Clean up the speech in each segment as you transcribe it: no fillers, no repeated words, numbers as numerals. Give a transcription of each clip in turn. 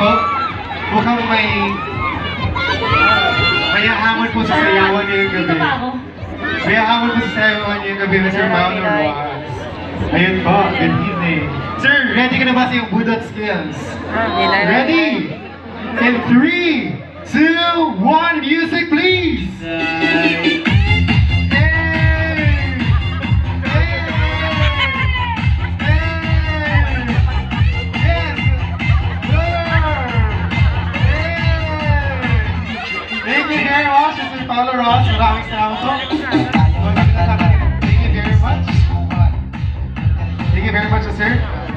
po. Mukhang may hamon po sa sayawan niyo yung gabi. Dito pa ako. May hamon po sa sayawan niyo yung gabi, Mr. Mauro Rojas. Ayun po, good evening. Sir, ready ka na ba sa iyong budot skills? Ready? In 3, 2, 1, music please! Thank you very much, Mr. Paulo Ross. Maraming salamat po. Thank you very much. Thank you very much, sir.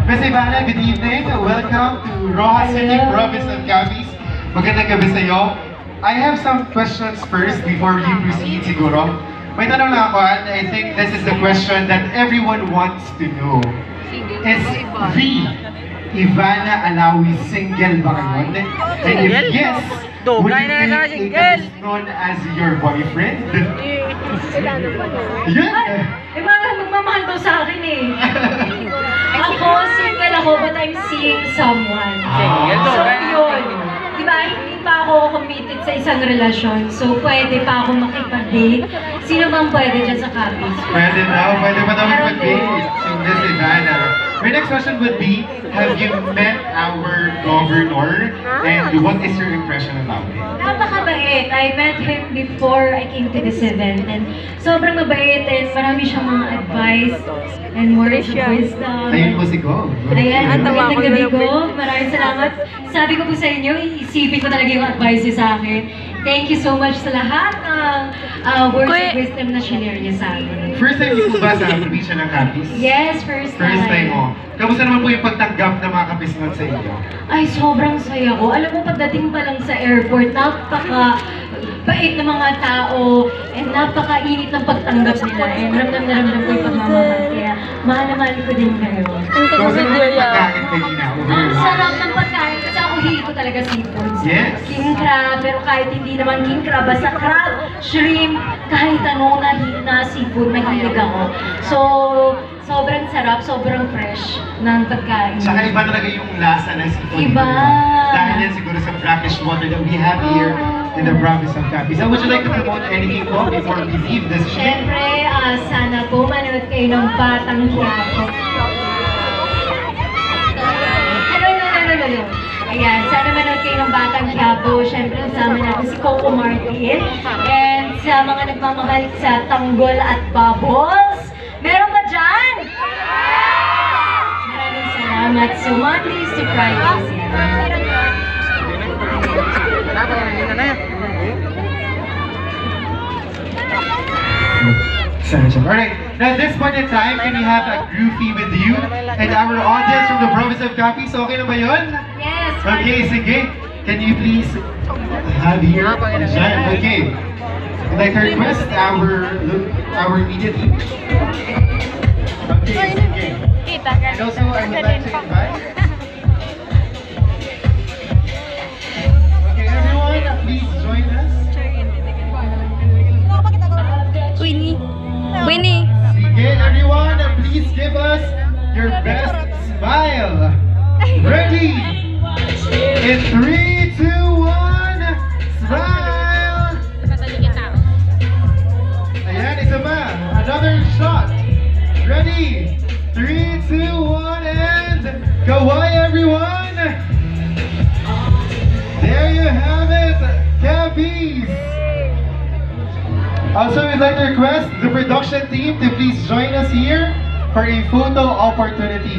Miss Ivana, good evening. Welcome to Rojas City, Province of Cavite. Magandang gabi sa iyo. I have some questions first before you proceed siguro. May tanong lang ako, and I think this is the question that everyone wants to know. Is Ivana Alawi single ba ngayon? And if yes, would you think that is known as your boyfriend? Yun! Magmamahal daw sa akin eh. Ako, single ako, but I'm seeing someone. So yun. Diba, hindi pa ako committed sa isang relasyon. So pwede pa ako makipag-date. Sino bang pwede dyan sa Capiz? Pwede daw mag-date. So Miss Ivana. My next question would be, have you met our governor? And what is your impression about him? Napakabait. I met him before I came to this event. And sobrang mabait and marami siyang mga advice and words of wisdom. Ayun po si Gov. Ayan, magandang gabi ko. Maraming salamat. Sabi ko po sa inyo, iisipin ko talaga yung advice niyo sa akin. Thank you so much sa lahat ng words of wisdom na share niya sa akin. First time niyo po ba sa probinsya ng Capiz? Yes, first time. First time mo. Kamusta naman po yung pagtanggap ng mga kapisngot sa inyo? Ay, sobrang saya ko. Alam mo, pagdating pa lang sa airport, napaka-bait ng mga tao and napaka-init ng pagtanggap nila. And ramdam na ramdam ko yung pagmamahal. Kaya mahal na mahal ko din kayo. Kamusta naman yung pagkain kanina? Ang sarap ng pagkain kasi ako hili ko talaga seafoods. Yes. King crab, pero kahit hindi naman king crab, basta crab, shrimp, kahit ano na seafood, mahilig ako. So, sobrang sarap, sobrang fresh ng pagkain. Saka iba talaga yung lasa ng seafood. Iba. Dahil yan siguro sa brackish water that we have here in the province of Capiz. So would you like to promote anything po before we leave this show? Siyempre, sana po manood kayo ng Batang Quiapo. Ayan, sana manood kayo ng Batang Quiapo. Siyempre, kasama natin si Coco Martin. And sa mga nagmamahal sa Tanggol at Bubbles, meron ba dyan? Maraming salamat. So, Mondays to Fridays yan. Alright, now at this point in time, can we have a groovy with you and our audience from the province of Capiz? Okay na ba yun? Yes. Okay, sige. Can you please have here? Okay. I'd like to request our media team. Okay, sige. And also, I would like to invite. Okay, everyone, please join us. Winnie. Sige, everyone, please give us your best smile. Ready? In 3, 2, 1, smile! Ayan, isa ba? Another shot. Ready? 3, 2, 1, and kawai, everyone! There you have it, Capiz! Also, we'd like to request the production team to please join us here for a photo opportunity.